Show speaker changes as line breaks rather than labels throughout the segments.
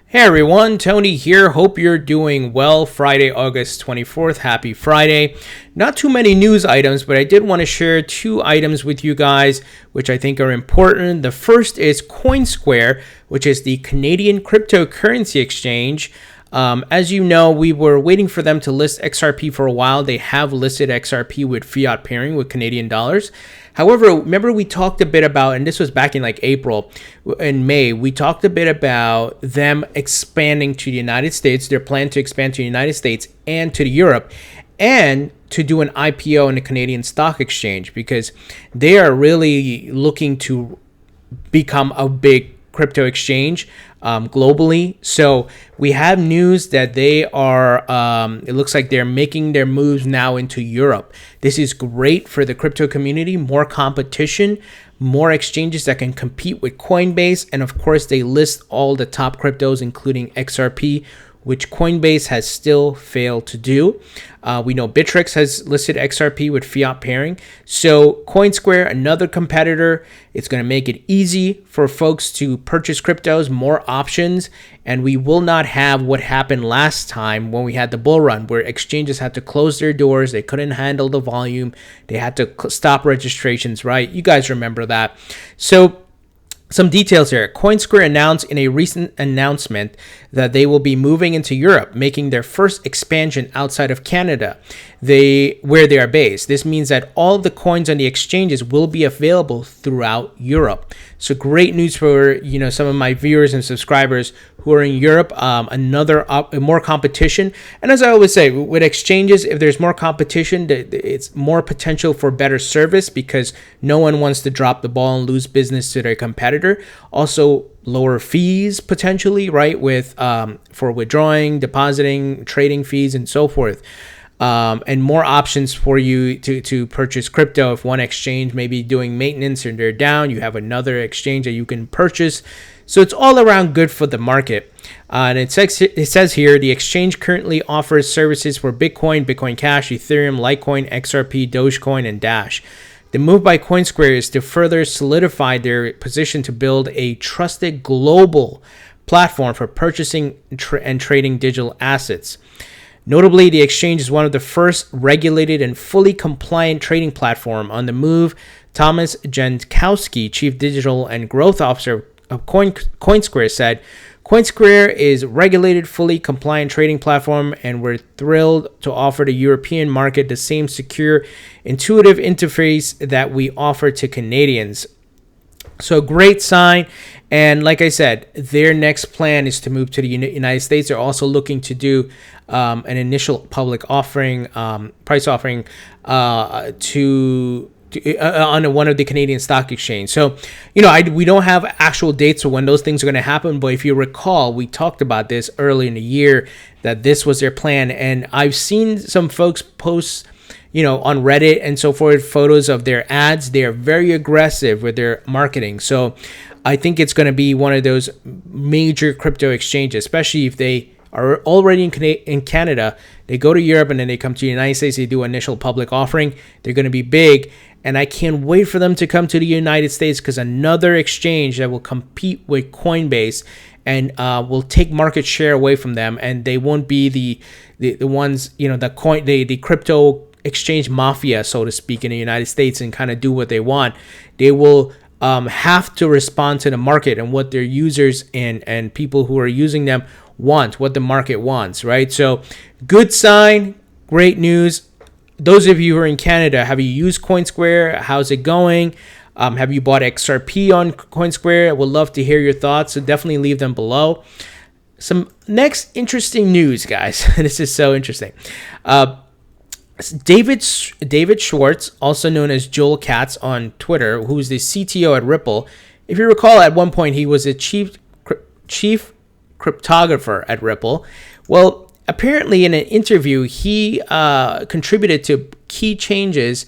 Hey everyone, Tony here. Hope you're doing well. Friday, August 24th. Happy Friday. Not too many news items, but I did want to share two items with you guys, which I think are important. The first is Coinsquare, which is the Canadian cryptocurrency exchange. As you know, we were waiting for them to list XRP for a while. They have listed XRP with fiat pairing with Canadian dollars. However, remember we talked a bit about, and this was back in like April and May, we talked a bit about them expanding to the United States, their plan to expand to the United States and to Europe, and to do an IPO in the Canadian Stock Exchange, because they are really looking to become a big crypto exchange globally. So we have news that they are, it looks like they're making their moves now into Europe. This is great for the crypto community, more competition, more exchanges that can compete with Coinbase. And of course, they list all the top cryptos, including XRP, which Coinbase has still failed to do. We know Bittrex has listed XRP with fiat pairing. So Coinsquare, another competitor, it's going to make it easy for folks to purchase cryptos, more options, and we will not have what happened last time when we had the bull run, where exchanges had to close their doors, they couldn't handle the volume, they had to stop registrations, right? You guys remember that. So some details here. Coinsquare announced in a recent announcement that they will be moving into Europe, making their first expansion outside of Canada, where they are based. This means that all of the coins on the exchanges will be available throughout Europe. So great news for some of my viewers and subscribers who are in Europe. More competition, and as I always say, with exchanges, if there's more competition, it's more potential for better service, because no one wants to drop the ball and lose business to their competitor. Also, lower fees potentially, right, with for withdrawing, depositing, trading fees, and so forth. And more options for you to purchase crypto. If one exchange may be doing maintenance and they're down, you have another exchange that you can purchase. So it's all around good for the market. And it says here, the exchange currently offers services for Bitcoin, Bitcoin Cash, Ethereum, Litecoin, XRP, Dogecoin, and Dash. The move by Coinsquare is to further solidify their position to build a trusted global platform for purchasing and trading digital assets. Notably, the exchange is one of the first regulated and fully compliant trading platform on the move. Thomas Jankowski, Chief Digital and Growth Officer of Coinsquare, said, Coinsquare is regulated, fully compliant trading platform, and we're thrilled to offer the European market the same secure, intuitive interface that we offer to Canadians. So great sign. And like I said, their next plan is to move to the United States. They're also looking to do an initial public offering, price offering on one of the Canadian Stock Exchange. So, we don't have actual dates for when those things are going to happen. But if you recall, we talked about this early in the year, that this was their plan. And I've seen some folks post on Reddit and so forth, photos of their ads. They are very aggressive with their marketing. So I think it's going to be one of those major crypto exchanges, especially if they are already in Canada. They go to Europe and then they come to the United States. They do initial public offering. They're going to be big. And I can't wait for them to come to the United States, because another exchange that will compete with Coinbase and will take market share away from them. And they won't be the ones, the crypto exchange mafia, so to speak, in the United States, and kind of do what they want. They will have to respond to the market and what their users and people who are using them want, what the market wants, right? So good sign, great news. Those of you who are in Canada, have you used Coinsquare? How's it going? Have you bought XRP on Coinsquare? I would love to hear your thoughts, so definitely leave them below. Some next interesting news, guys. This is so interesting. David Schwartz, also known as Joel Katz on Twitter, who's the CTO at Ripple. If you recall, at one point he was a chief cryptographer at Ripple. Well, apparently in an interview, he contributed to key changes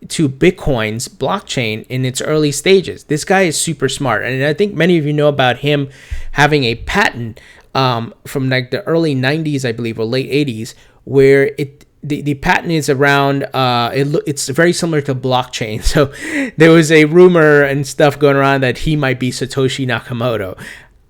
to Bitcoin's blockchain in its early stages. This guy is super smart, and I think many of you know about him having a patent from like the early 90s, I believe, or late 80s, where the patent is around, it's very similar to blockchain. So there was a rumor and stuff going around that he might be Satoshi Nakamoto.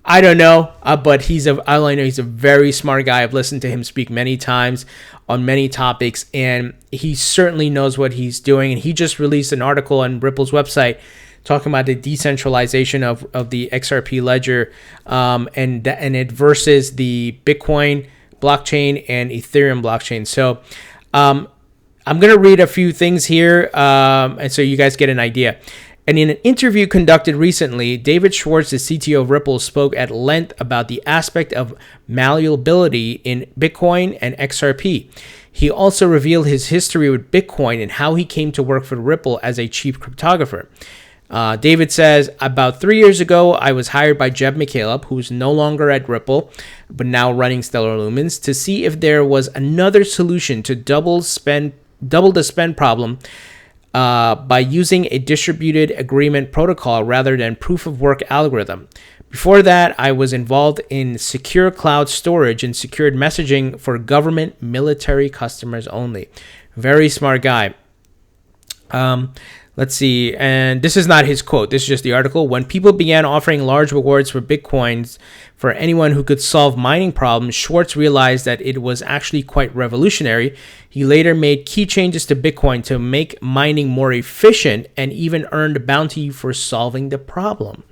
I don't know, but all I know, he's a very smart guy. I've listened to him speak many times on many topics, and he certainly knows what he's doing. And he just released an article on Ripple's website talking about the decentralization of the XRP ledger, and it versus the Bitcoin blockchain and Ethereum blockchain. So I'm going to read a few things here, and so you guys get an idea. And in an interview conducted recently, David Schwartz, the CTO of Ripple, spoke at length about the aspect of malleability in Bitcoin and XRP. He also revealed his history with Bitcoin and how he came to work for Ripple as a chief cryptographer. David says, about 3 years ago, I was hired by Jeb McCaleb, who's no longer at Ripple, but now running Stellar Lumens, to see if there was another solution to double the spend problem by using a distributed agreement protocol rather than proof of work algorithm. Before that, I was involved in secure cloud storage and secured messaging for government military customers only. Very smart guy. Let's see. And this is not his quote. This is just the article. When people began offering large rewards for Bitcoins for anyone who could solve mining problems, Schwartz realized that it was actually quite revolutionary. He later made key changes to Bitcoin to make mining more efficient and even earned a bounty for solving the problem.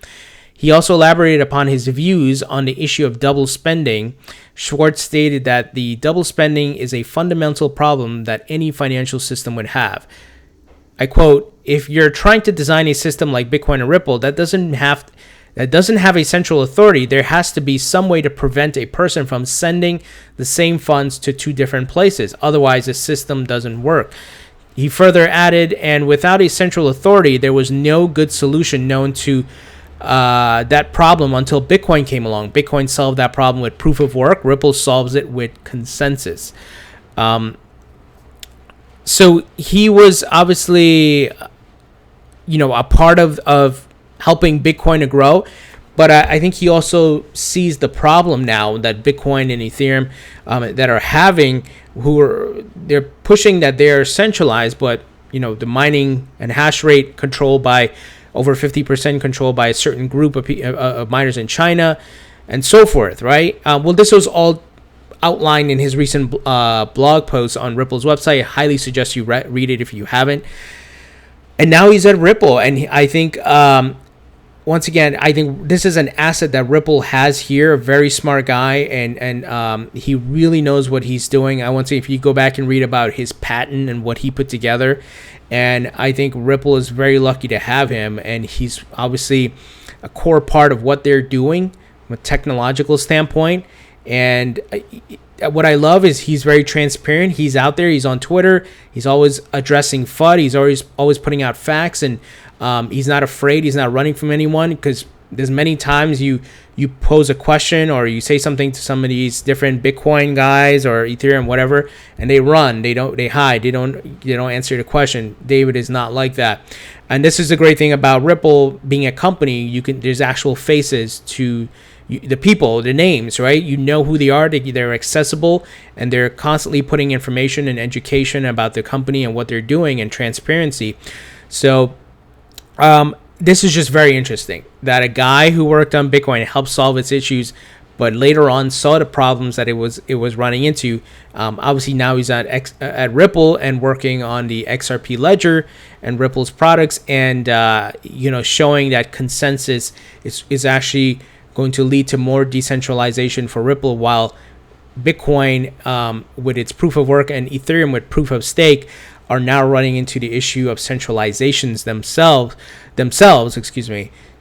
He also elaborated upon his views on the issue of double spending. Schwartz stated that the double spending is a fundamental problem that any financial system would have. I quote, if you're trying to design a system like Bitcoin or Ripple that doesn't have a central authority, there has to be some way to prevent a person from sending the same funds to two different places. Otherwise, the system doesn't work. He further added, and without a central authority, there was no good solution known to that problem until Bitcoin came along. Bitcoin solved that problem with proof of work. Ripple solves it with consensus. So he was obviously, a part of helping Bitcoin to grow. But I think he also sees the problem now that Bitcoin and Ethereum that are having, they're pushing that they're centralized, but the mining and hash rate controlled by over 50% controlled by a certain group of miners in China, and so forth, right? Well, this was all outlined in his recent blog post on Ripple's website. I highly suggest you read it if you haven't. And now he's at Ripple, and I think once again, I think this is an asset that Ripple has here. A very smart guy, and he really knows what he's doing. I want to say, if you go back and read about his patent and what he put together, and I think Ripple is very lucky to have him, and he's obviously a core part of what they're doing from a technological standpoint. And what I love is he's very transparent. He's out there. He's on Twitter. He's always addressing FUD. He's always putting out facts, and he's not afraid. He's not running from anyone, because there's many times you pose a question or you say something to some of these different Bitcoin guys or Ethereum, whatever, and they run. They hide. They don't answer the question. David is not like that. And this is the great thing about Ripple being a company. There's actual faces to the people, the names, right? You know who they are. They're accessible, and they're constantly putting information and education about the company and what they're doing, and transparency. So this is just very interesting that a guy who worked on Bitcoin helped solve its issues, but later on saw the problems that it was running into. Obviously now he's at Ripple and working on the XRP ledger and Ripple's products, and showing that consensus is actually going to lead to more decentralization for Ripple, while Bitcoin with its proof of work and Ethereum with proof of stake are now running into the issue of centralizations themselves.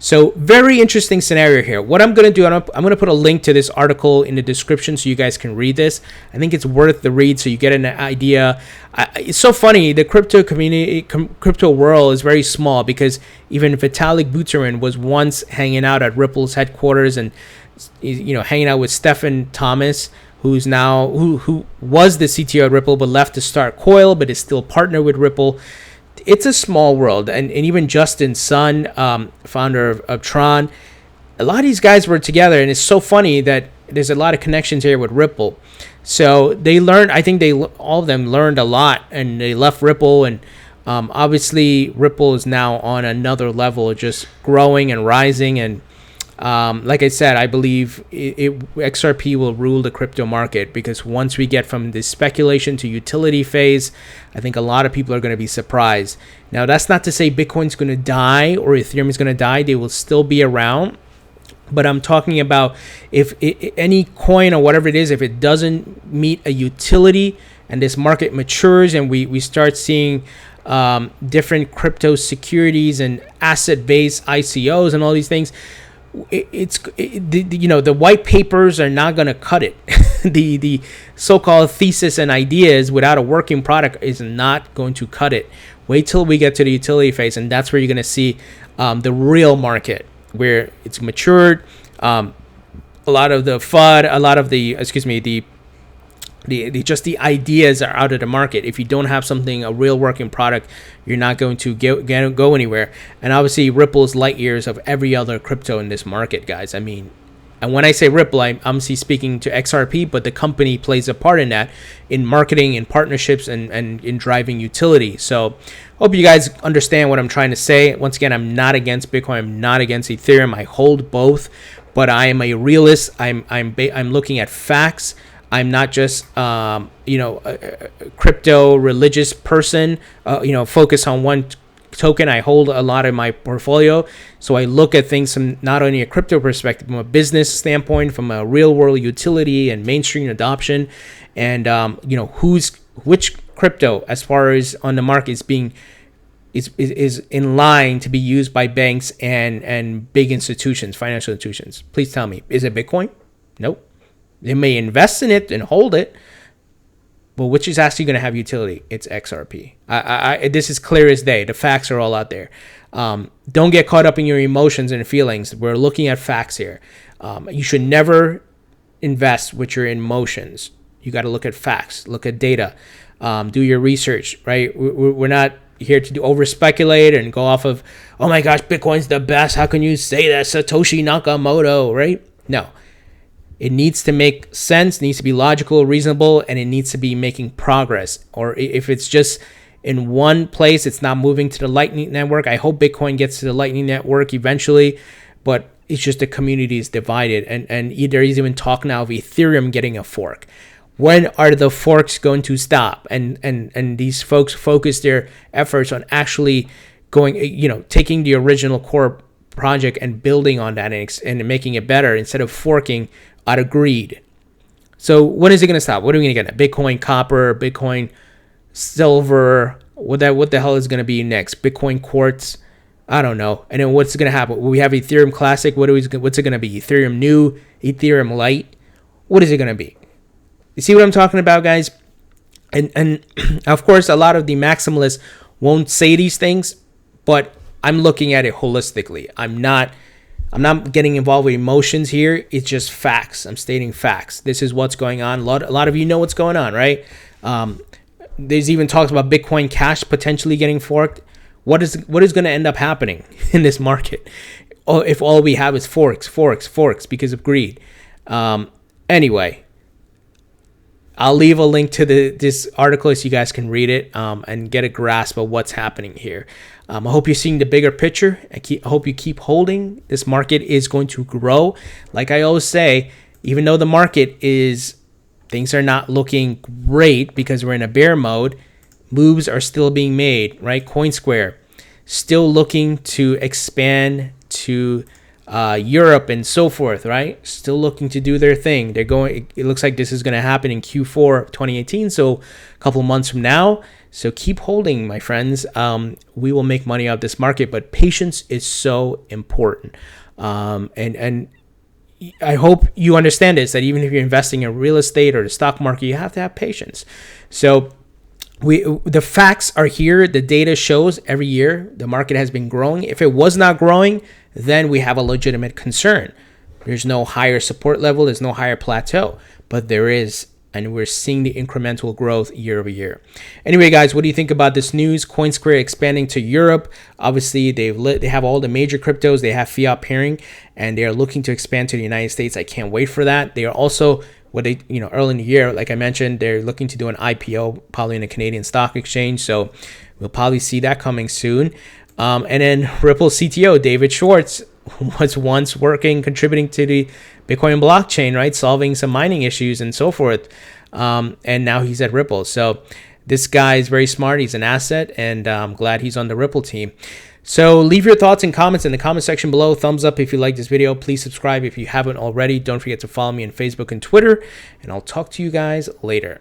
So very interesting scenario here. What I'm going to do, I'm going to put a link to this article in the description so you guys can read this. I think it's worth the read so you get an idea. It's so funny. The crypto community, crypto world is very small, because even Vitalik Buterin was once hanging out at Ripple's headquarters and hanging out with Stephen Thomas, who's now who was the CTO at Ripple but left to start Coil, but is still partnered with Ripple. It's a small world, and even Justin Sun, founder of Tron, a lot of these guys were together, and it's so funny that there's a lot of connections here with Ripple. So they learned, I think all of them learned a lot, and they left Ripple, and obviously Ripple is now on another level, just growing and rising, and Like I said, I believe XRP will rule the crypto market, because once we get from the speculation to utility phase, I think a lot of people are going to be surprised. Now, that's not to say Bitcoin's going to die or Ethereum is going to die. They will still be around. But I'm talking about if any coin or whatever it is, if it doesn't meet a utility and this market matures and we start seeing different crypto securities and asset-based ICOs and all these things, the white papers are not going to cut it. the so-called thesis and ideas without a working product is not going to cut it. Wait till we get to the utility phase, and that's where you're going to see the real market, where it's matured. A lot of the FUD, a lot of the just the ideas are out of the market. If you don't have something, a real working product, you're not going to go anywhere. And obviously, Ripple is light years of every other crypto in this market, guys. I mean, and when I say Ripple, I'm obviously speaking to XRP, but the company plays a part in that, in marketing, in partnerships, and in driving utility. So hope you guys understand what I'm trying to say. Once again, I'm not against Bitcoin. I'm not against Ethereum. I hold both, but I am a realist. I'm looking at facts. I'm not just a crypto religious person, focus on one token. I hold a lot in my portfolio, so I look at things from not only a crypto perspective, from a business standpoint, from a real world utility and mainstream adoption, and which crypto as far as on the market is in line to be used by banks and big institutions, financial institutions. Please tell me, is it Bitcoin? Nope. They may invest in it and hold it, but which is actually going to have utility? It's XRP. This is clear as day. The facts are all out there. Don't get caught up in your emotions and feelings. We're looking at facts here. You should never invest with your emotions. You got to look at facts, look at data, do your research, right? We're not here to over speculate and go off of, oh my gosh, Bitcoin's the best. How can you say that? Satoshi Nakamoto, right? No. It needs to make sense, needs to be logical, reasonable, and it needs to be making progress. Or if it's just in one place, it's not moving to the Lightning Network. I hope Bitcoin gets to the Lightning Network eventually, but it's just the community is divided. And there's even talk now of Ethereum getting a fork. When are the forks going to stop? And these folks focus their efforts on actually taking the original core project and building on that and making it better instead of forking out of greed. So when is it going to stop? What are we going to get? Bitcoin copper, Bitcoin silver, what the hell is going to be next? Bitcoin quartz? I don't know. And then what's going to happen? We have Ethereum Classic. What's it going to be? Ethereum New, Ethereum Light? What is it going to be? You see what I'm talking about, guys? And of course, a lot of the maximalists won't say these things, but I'm looking at it holistically. I'm not getting involved with emotions here. It's just facts. I'm stating facts. This is what's going on. A lot of you know what's going on, right? There's even talks about Bitcoin Cash potentially getting forked. What is going to end up happening in this market if all we have is forks because of greed? Anyway, I'll leave a link to this article so you guys can read it and get a grasp of what's happening here. I hope you're seeing the bigger picture. I hope you keep holding. This market is going to grow. Like I always say, even though the market things are not looking great because we're in a bear mode, moves are still being made, right? Coinsquare still looking to expand to Europe and so forth, right? Still looking to do their thing. It looks like this is going to happen in Q4 of 2018, so a couple months from now. So keep holding, my friends. We will make money out of this market, but patience is so important. And I hope you understand this, that even if you're investing in real estate or the stock market, you have to have patience. So the facts are here. The data shows every year the market has been growing. If it was not growing, then we have a legitimate concern. There's no higher support level. There's no higher plateau, but there is, and we're seeing the incremental growth year over year. Anyway, guys, what do you think about this news? Coinsquare expanding to Europe. Obviously, they have all the major cryptos. They have fiat pairing, and they are looking to expand to the United States. I can't wait for that. They are also early in the year, like I mentioned, they're looking to do an IPO probably in a Canadian stock exchange. So we'll probably see that coming soon. And then Ripple CTO David Schwartz was once working, contributing to the Bitcoin blockchain, right? Solving some mining issues and so forth. And now he's at Ripple. So this guy is very smart. He's an asset, and I'm glad he's on the Ripple team. So leave your thoughts and comments in the comment section below. Thumbs up if you like this video. Please subscribe if you haven't already. Don't forget to follow me on Facebook and Twitter, and I'll talk to you guys later.